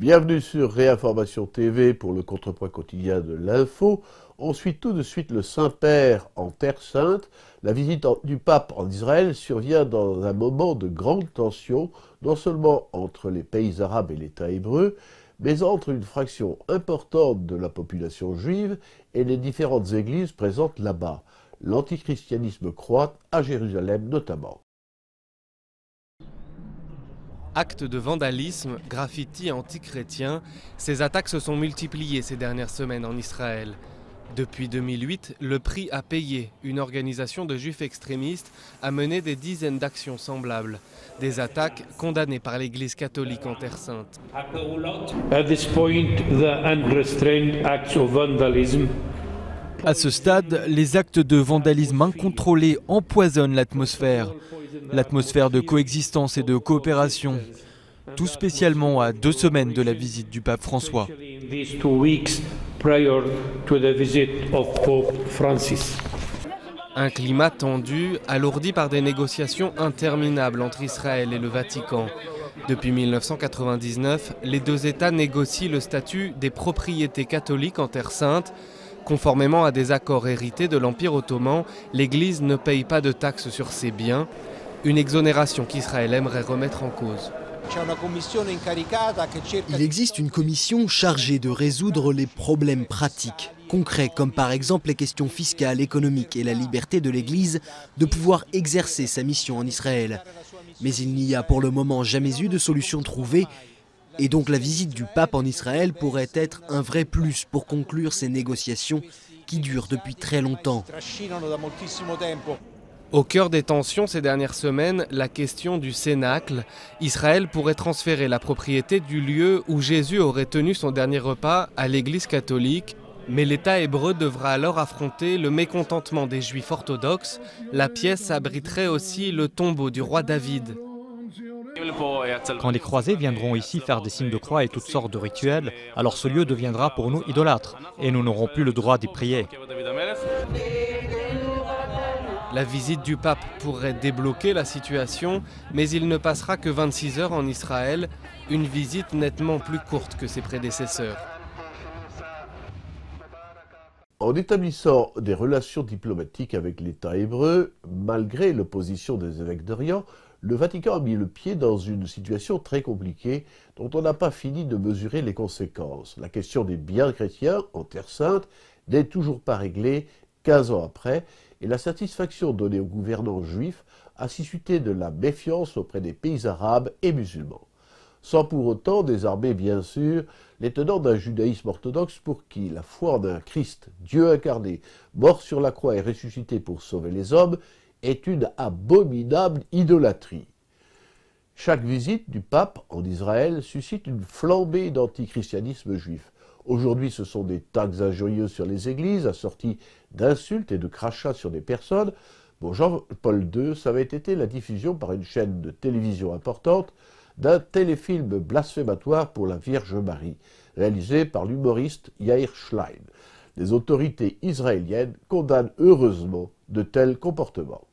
Bienvenue sur Réinformation TV pour le contrepoint quotidien de l'info. On suit tout de suite le Saint-Père en Terre Sainte. La visite du pape en Israël survient dans un moment de grande tension, non seulement entre les pays arabes et l'État hébreu, mais entre une fraction importante de la population juive et les différentes églises présentes là-bas. L'antichristianisme croît à Jérusalem notamment. Actes de vandalisme, graffitis antichrétiens, ces attaques se sont multipliées ces dernières semaines en Israël. Depuis 2008, le prix à payer, une organisation de juifs extrémistes, a mené des dizaines d'actions semblables. Des attaques condamnées par l'Église catholique en Terre Sainte. À ce stade, les actes de vandalisme incontrôlés empoisonnent l'atmosphère de coexistence et de coopération, tout spécialement à 2 semaines de la visite du pape François. Un climat tendu, alourdi par des négociations interminables entre Israël et le Vatican. Depuis 1999, les deux États négocient le statut des propriétés catholiques en Terre Sainte. Conformément à des accords hérités de l'Empire ottoman, l'Église ne paye pas de taxes sur ses biens, une exonération qu'Israël aimerait remettre en cause. Il existe une commission chargée de résoudre les problèmes pratiques, concrets, comme par exemple les questions fiscales, économiques et la liberté de l'Église de pouvoir exercer sa mission en Israël. Mais il n'y a pour le moment jamais eu de solution trouvée. Et donc la visite du pape en Israël pourrait être un vrai plus pour conclure ces négociations qui durent depuis très longtemps. Au cœur des tensions ces dernières semaines, la question du cénacle. Israël pourrait transférer la propriété du lieu où Jésus aurait tenu son dernier repas à l'Église catholique. Mais l'État hébreu devra alors affronter le mécontentement des Juifs orthodoxes. La pièce abriterait aussi le tombeau du roi David. Quand les croisés viendront ici faire des signes de croix et toutes sortes de rituels, alors ce lieu deviendra pour nous idolâtre et nous n'aurons plus le droit d'y prier. La visite du pape pourrait débloquer la situation, mais il ne passera que 26 heures en Israël, une visite nettement plus courte que ses prédécesseurs. En établissant des relations diplomatiques avec l'État hébreu, malgré l'opposition des évêques d'Orient, le Vatican a mis le pied dans une situation très compliquée dont on n'a pas fini de mesurer les conséquences. La question des biens chrétiens en Terre Sainte n'est toujours pas réglée 15 ans après, et la satisfaction donnée aux gouvernants juifs a suscité de la méfiance auprès des pays arabes et musulmans. Sans pour autant désarmer bien sûr les tenants d'un judaïsme orthodoxe pour qui la foi en un Christ, Dieu incarné, mort sur la croix et ressuscité pour sauver les hommes, est une abominable idolâtrie. Chaque visite du pape en Israël suscite une flambée d'antichristianisme juif. Aujourd'hui, ce sont des tags injurieux sur les églises, assortis d'insultes et de crachats sur des personnes. Pour Jean-Paul II, ça avait été la diffusion par une chaîne de télévision importante d'un téléfilm blasphématoire pour la Vierge Marie, réalisé par l'humoriste Yair Schlein. Les autorités israéliennes condamnent heureusement de tels comportements.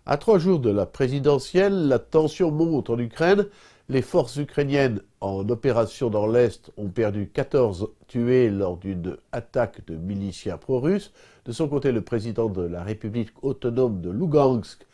À 3 jours de la présidentielle, la tension monte en Ukraine. Les forces ukrainiennes en opération dans l'Est ont perdu 14 tués lors d'une attaque de miliciens pro-russes. De son côté, le président de la République autonome de Lougansk,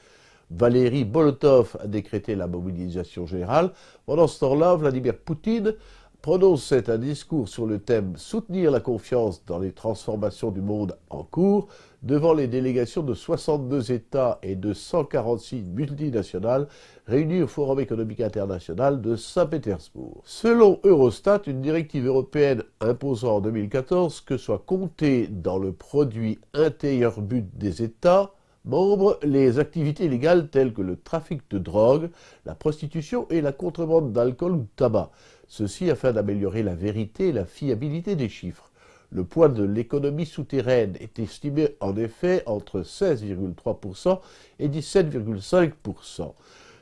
Valéry Bolotov, a décrété la mobilisation générale. Pendant ce temps-là, Vladimir Poutine prononçait un discours sur le thème « Soutenir la confiance dans les transformations du monde en cours » devant les délégations de 62 États et de 146 multinationales réunies au Forum économique international de Saint-Pétersbourg. Selon Eurostat, une directive européenne imposant en 2014 que soit compté dans le produit intérieur brut des États membres les activités illégales telles que le trafic de drogue, la prostitution et la contrebande d'alcool ou de tabac. Ceci afin d'améliorer la vérité et la fiabilité des chiffres. Le poids de l'économie souterraine est estimé en effet entre 16,3% et 17,5%.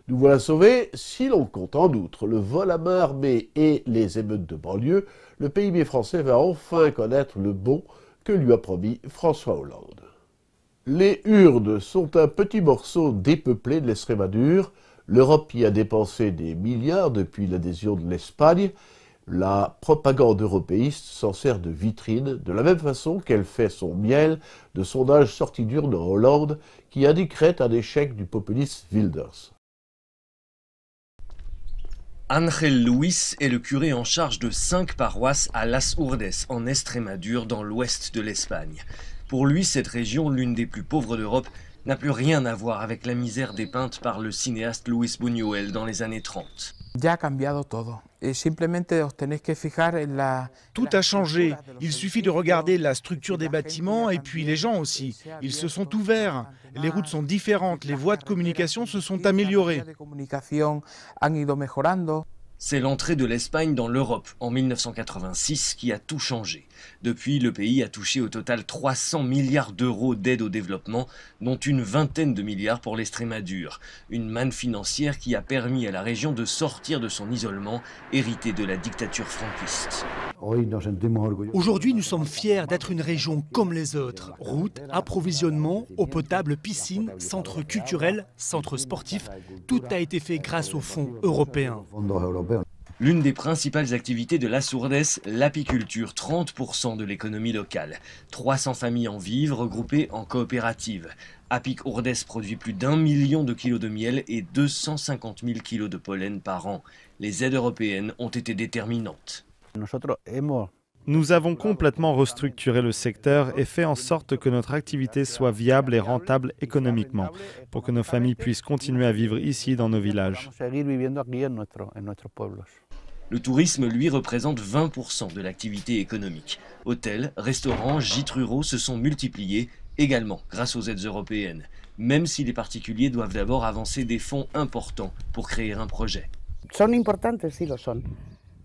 Nous voilà sauvés, si l'on compte en outre le vol à main armée et les émeutes de banlieue, le PIB français va enfin connaître le bond que lui a promis François Hollande. Les Kurdes sont un petit morceau dépeuplé de l'Estrémadure. L'Europe y a dépensé des milliards depuis l'adhésion de l'Espagne, La propagande européiste s'en sert de vitrine, de la même façon qu'elle fait son miel de sondages sortis d'urne en Hollande qui indiqueraient un échec du populiste Wilders. Ángel Luis est le curé en charge de 5 paroisses à Las Urdes, en Estrémadure, dans l'ouest de l'Espagne. Pour lui, cette région, l'une des plus pauvres d'Europe, n'a plus rien à voir avec la misère dépeinte par le cinéaste Luis Buñuel dans les années 30. Tout a changé. Il suffit de regarder la structure des bâtiments et puis les gens aussi. Ils se sont ouverts. Les routes sont différentes. Les voies de communication se sont améliorées. C'est l'entrée de l'Espagne dans l'Europe en 1986 qui a tout changé. Depuis, le pays a touché au total 300 milliards d'euros d'aide au développement, dont une vingtaine de milliards pour l'Estrémadure. Une manne financière qui a permis à la région de sortir de son isolement, hérité de la dictature franquiste. Aujourd'hui, nous sommes fiers d'être une région comme les autres. Routes, approvisionnement, eau potable, piscine, centre culturel, centre sportif, tout a été fait grâce aux fonds européens. L'une des principales activités de Las Urdes, l'apiculture, 30% de l'économie locale. 300 familles en vivent, regroupées en coopératives. Apic Urdes produit plus d'1 million de kilos de miel et 250 000 kilos de pollen par an. Les aides européennes ont été déterminantes. Nous avons complètement restructuré le secteur et fait en sorte que notre activité soit viable et rentable économiquement, pour que nos familles puissent continuer à vivre ici dans nos villages. Le tourisme, lui, représente 20% de l'activité économique. Hôtels, restaurants, gîtes ruraux se sont multipliés, également grâce aux aides européennes, même si les particuliers doivent d'abord avancer des fonds importants pour créer un projet.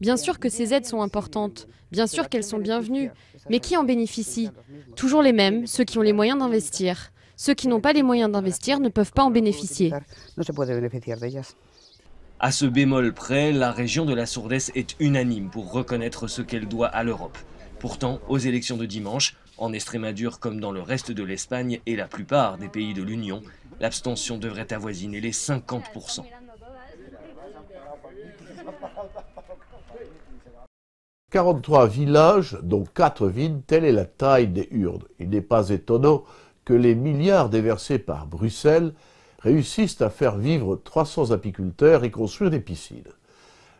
Bien sûr que ces aides sont importantes, bien sûr qu'elles sont bienvenues, mais qui en bénéficie? Toujours les mêmes, ceux qui ont les moyens d'investir. Ceux qui n'ont pas les moyens d'investir ne peuvent pas en bénéficier. À ce bémol près, la région de Las Urdes est unanime pour reconnaître ce qu'elle doit à l'Europe. Pourtant, aux élections de dimanche, en Estrémadure comme dans le reste de l'Espagne et la plupart des pays de l'Union, l'abstention devrait avoisiner les 50%. « 43 villages, dont 4 villes, telle est la taille des Urdes. Il n'est pas étonnant que les milliards déversés par Bruxelles réussissent à faire vivre 300 apiculteurs et construire des piscines.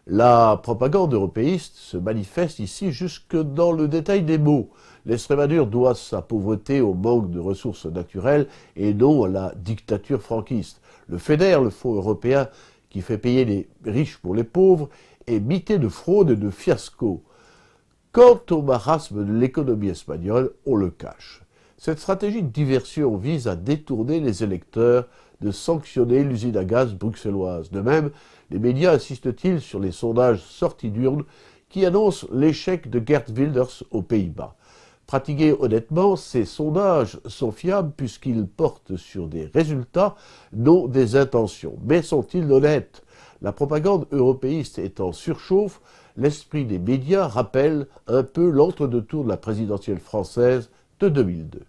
La propagande européiste se manifeste ici jusque dans le détail des mots. L'Estrémadure doit sa pauvreté au manque de ressources naturelles et non à la dictature franquiste. Le FEDER, le Fonds européen qui fait payer les riches pour les pauvres, est mité de fraude et de fiasco. Quant au marasme de l'économie espagnole, on le cache. Cette stratégie de diversion vise à détourner les électeurs de sanctionner l'usine à gaz bruxelloise. De même, les médias insistent-ils sur les sondages sortis d'urne qui annoncent l'échec de Geert Wilders aux Pays-Bas. Pratiqués honnêtement, ces sondages sont fiables puisqu'ils portent sur des résultats, non des intentions. Mais sont-ils honnêtes? La propagande européiste est en surchauffe, l'esprit des médias rappelle un peu l'entre-deux-tours de la présidentielle française de 2002.